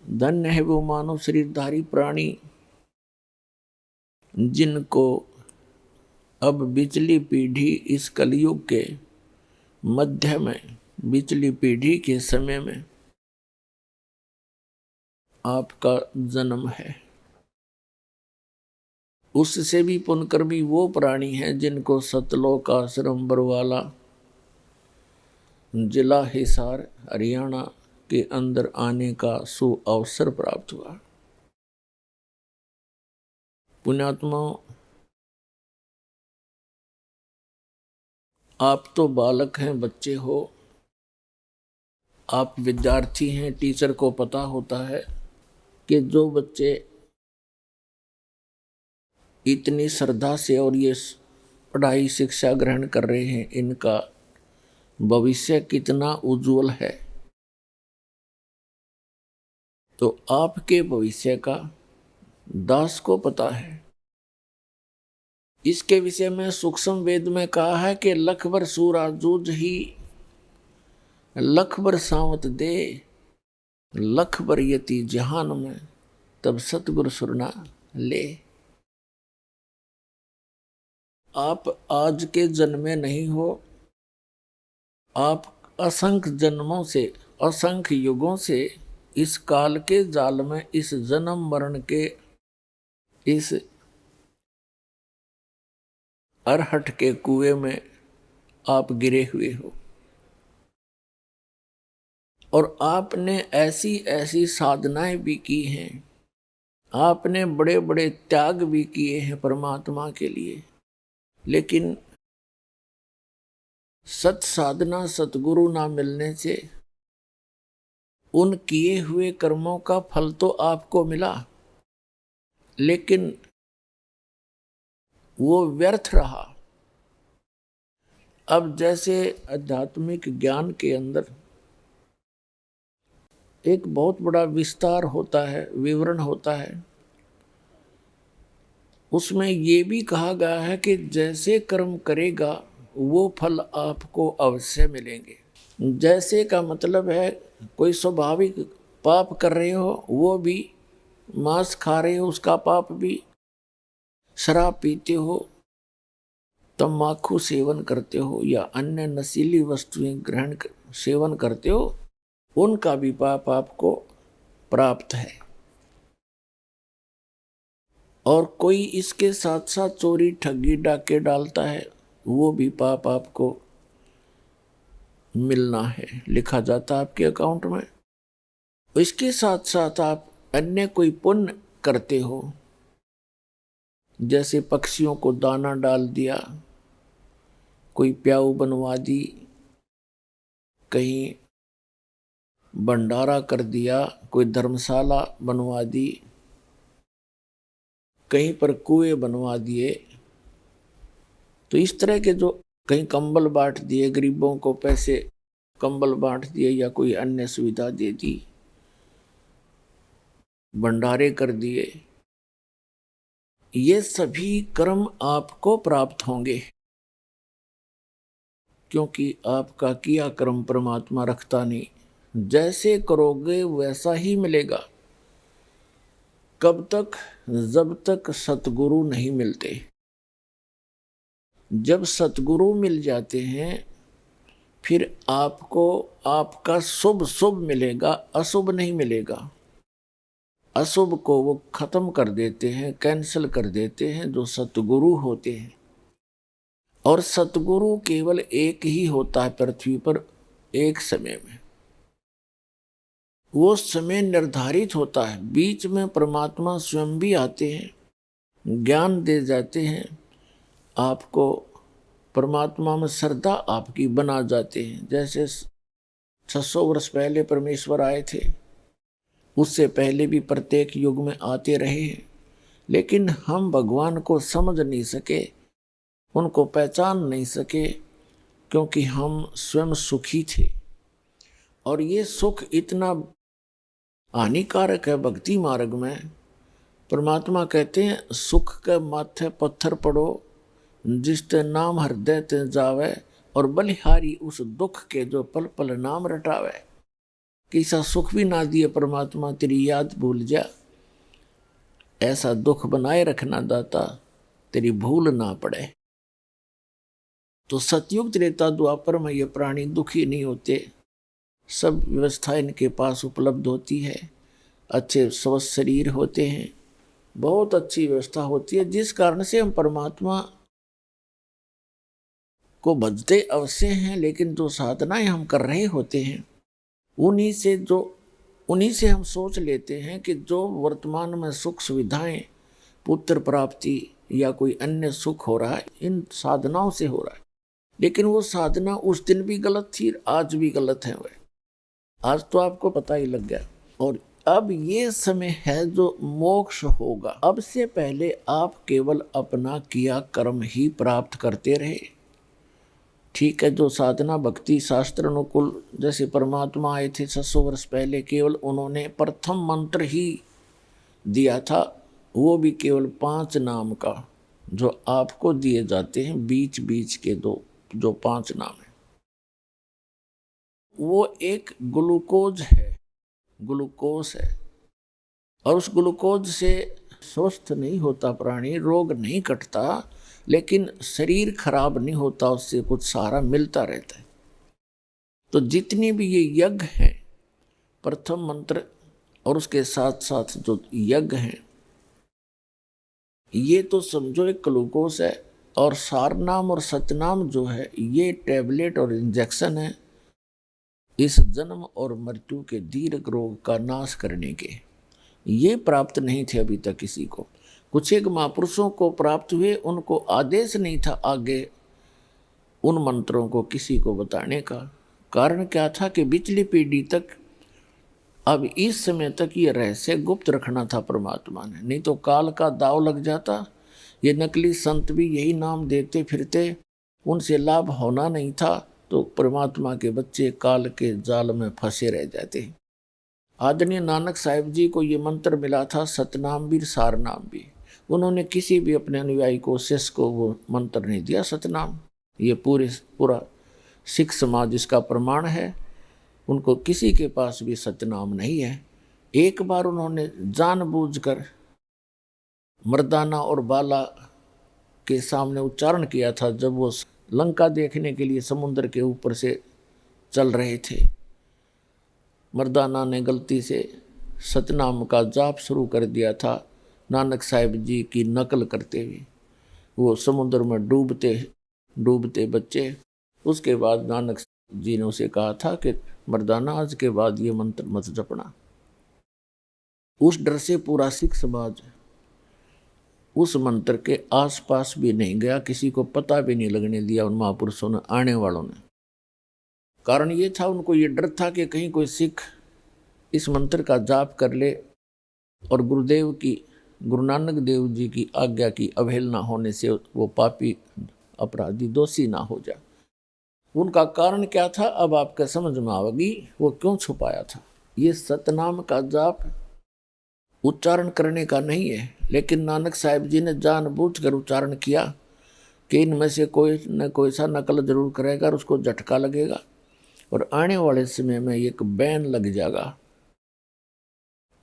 धन्य है वो मानव शरीरधारी प्राणी जिनको अब बिचली पीढ़ी इस कलयुग के मध्य में, बिचली पीढ़ी के समय में आपका जन्म है। उससे भी पुण्यकर्मी वो प्राणी हैं जिनको सतलोक आश्रम बरवाला जिला हिसार हरियाणा के अंदर आने का सुअवसर प्राप्त हुआ। पुण्यात्माओं, आप तो बालक हैं, बच्चे हो, आप विद्यार्थी हैं। टीचर को पता होता है कि जो बच्चे इतनी श्रद्धा से और ये पढ़ाई शिक्षा ग्रहण कर रहे हैं, इनका भविष्य कितना उज्जवल है। तो आपके भविष्य का दास को पता है। इसके विषय में सूक्ष्म वेद में कहा है कि लख बर सूरा जूझ ही लख बर सावत दे, लख बर यति जहान में तब सतगुरु सुरना ले। आप आज के जन्मे नहीं हो, आप असंख्य जन्मों से, असंख्य युगों से इस काल के जाल में, इस जन्म मरण के इस अरहट के कुएं में आप गिरे हुए हो। और आपने ऐसी ऐसी साधनाएं भी की हैं, आपने बड़े बड़े त्याग भी किए हैं परमात्मा के लिए, लेकिन सत साधना सतगुरु ना मिलने से उन किए हुए कर्मों का फल तो आपको मिला, लेकिन वो व्यर्थ रहा। अब जैसे आध्यात्मिक ज्ञान के अंदर एक बहुत बड़ा विस्तार होता है, विवरण होता है, उसमें ये भी कहा गया है कि जैसे कर्म करेगा वो फल आपको अवश्य मिलेंगे। जैसे का मतलब है कोई स्वाभाविक पाप कर रहे हो वो भी, मांस खा रहे हो उसका पाप भी, शराब पीते हो, तम्बाकू सेवन करते हो या अन्य नशीली वस्तुएं सेवन करते हो, उनका भी पाप आपको प्राप्त है। और कोई इसके साथ साथ चोरी ठगी डाके डालता है, वो भी पाप आपको मिलना है, लिखा जाता है आपके अकाउंट में। इसके साथ साथ आप अन्य कोई पुण्य करते हो, जैसे पक्षियों को दाना डाल दिया, कोई प्याऊ बनवा दी, कहीं भंडारा कर दिया, कोई धर्मशाला बनवा दी, कहीं पर कुएं बनवा दिए, तो इस तरह के जो कहीं कंबल बांट दिए, गरीबों को पैसे कंबल बांट दिए या कोई अन्य सुविधा दे दी, भंडारे कर दिए, ये सभी कर्म आपको प्राप्त होंगे, क्योंकि आपका किया कर्म परमात्मा रखता नहीं। जैसे करोगे वैसा ही मिलेगा। कब तक? जब तक सतगुरु नहीं मिलते। जब सतगुरु मिल जाते हैं फिर आपको आपका शुभ शुभ मिलेगा, अशुभ नहीं मिलेगा। अशुभ को वो खत्म कर देते हैं, कैंसिल कर देते हैं जो सतगुरु होते हैं। और सतगुरु केवल एक ही होता है पृथ्वी पर, एक समय में। वो समय निर्धारित होता है, बीच में परमात्मा स्वयं भी आते हैं, ज्ञान दे जाते हैं, आपको परमात्मा में श्रद्धा आपकी बना जाते हैं। जैसे 600 वर्ष पहले परमेश्वर आए थे, उससे पहले भी प्रत्येक युग में आते रहे हैं, लेकिन हम भगवान को समझ नहीं सके, उनको पहचान नहीं सके, क्योंकि हम स्वयं सुखी थे। और ये सुख इतना हानिकारक है भक्ति मार्ग में। परमात्मा कहते हैं सुख के माथे पत्थर पड़ो, जिसते नाम हृदय ते जावे, और बलिहारी उस दुख के जो पल पल नाम रटावे। कि ऐसा सुख भी ना दिए परमात्मा तेरी याद भूल जा, ऐसा दुख बनाए रखना दाता तेरी भूल ना पड़े। तो सतयुग त्रेता द्वापर में ये प्राणी दुखी नहीं होते, सब व्यवस्था इनके पास उपलब्ध होती है, अच्छे स्वस्थ शरीर होते हैं, बहुत अच्छी व्यवस्था होती है, जिस कारण से हम परमात्मा को भजते अवश्य हैं, लेकिन जो साधनाएं हम कर रहे होते हैं उन्हीं से हम सोच लेते हैं कि जो वर्तमान में सुख सुविधाएं, पुत्र प्राप्ति या कोई अन्य सुख हो रहा है, इन साधनाओं से हो रहा है। लेकिन वो साधना उस दिन भी गलत थी, आज भी गलत है। वह आज तो आपको पता ही लग गया। और अब ये समय है जो मोक्ष होगा। अब से पहले आप केवल अपना किया कर्म ही प्राप्त करते रहे। ठीक है, जो साधना भक्ति शास्त्र अनुकूल, जैसे परमात्मा आए थे 600 वर्ष पहले, केवल उन्होंने प्रथम मंत्र ही दिया था, वो भी केवल 5 नाम का, जो आपको दिए जाते हैं बीच बीच के जो 5 नाम है। वो एक ग्लूकोज है, ग्लूकोज है, और उस ग्लूकोज से स्वस्थ नहीं होता प्राणी, रोग नहीं कटता, लेकिन शरीर खराब नहीं होता, उससे कुछ सहारा मिलता रहता है। तो जितनी भी ये यज्ञ हैं, प्रथम मंत्र और उसके साथ साथ जो यज्ञ हैं, ये तो समझो एक ग्लूकोज है, और सारनाम और सतनाम जो है ये टैबलेट और इंजेक्शन है इस जन्म और मृत्यु के दीर्घ रोग का नाश करने के। ये प्राप्त नहीं थे अभी तक किसी को। कुछ एक महापुरुषों को प्राप्त हुए, उनको आदेश नहीं था आगे उन मंत्रों को किसी को बताने का। कारण क्या था कि पिछली पीढ़ी तक, अब इस समय तक ये रहस्य गुप्त रखना था परमात्मा ने, नहीं तो काल का दाव लग जाता। ये नकली संत भी यही नाम देते फिरते, उनसे लाभ होना नहीं था, तो परमात्मा के बच्चे काल के जाल में फंसे रह जाते। आदरणीय नानक साहिब जी को ये मंत्र मिला था, सतनाम भी सारनाम भी। उन्होंने किसी भी अपने अनुयायी को, शिष्य को वो मंत्र नहीं दिया सतनाम। ये पूरा सिख समाज इसका प्रमाण है। उनको किसी के पास भी सतनाम नहीं है। एक बार उन्होंने जानबूझकर मर्दाना और बाला के सामने उच्चारण किया था, जब वो लंका देखने के लिए समुद्र के ऊपर से चल रहे थे। मर्दाना ने गलती से सतनाम का जाप शुरू कर दिया था, नानक साहिब जी की नकल करते हुए। वो समुद्र में डूबते बच्चे। उसके बाद नानक जी ने उसे कहा था कि मर्दाना, आज के बाद ये मंत्र मत जपना। उस डर से पूरा सिख समाज उस मंत्र के आसपास भी नहीं गया, किसी को पता भी नहीं लगने दिया उन महापुरुषों ने, आने वालों ने। कारण ये था, उनको ये डर था कि कहीं कोई सिख इस मंत्र का जाप कर ले और गुरु नानक देव जी की आज्ञा की अवहेलना होने से वो पापी अपराधी दोषी ना हो जाए। उनका कारण क्या था, अब आपके समझ में आवेगी वो क्यों छुपाया था। ये सतनाम का जाप उच्चारण करने का नहीं है, लेकिन नानक साहिब जी ने जानबूझकर उच्चारण किया कि इनमें से कोई न कोई सा नकल जरूर करेगा और उसको झटका लगेगा और आने वाले समय में एक बैन लग जाएगा।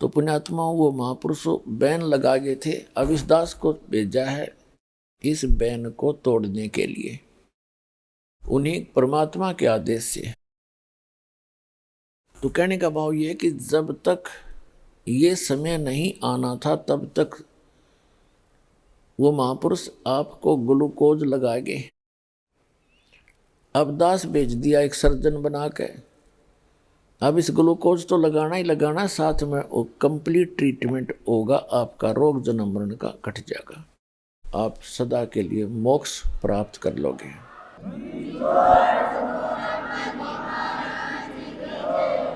तो पुण्यात्माओं, वो महापुरुषों बैन लगा गए थे। अब इस दास को भेजा है इस बैन को तोड़ने के लिए, उन्हीं परमात्मा के आदेश से। तो कहने का भाव ये है कि जब तक ये समय नहीं आना था, तब तक वो महापुरुष आपको ग्लूकोज लगा गए। अब दास भेज दिया एक सर्जन बना के। अब इस ग्लूकोज तो लगाना ही लगाना, साथ में वो कंप्लीट ट्रीटमेंट होगा, आपका रोग जन्म मरण का कट जाएगा, आप सदा के लिए मोक्ष प्राप्त कर लोगे।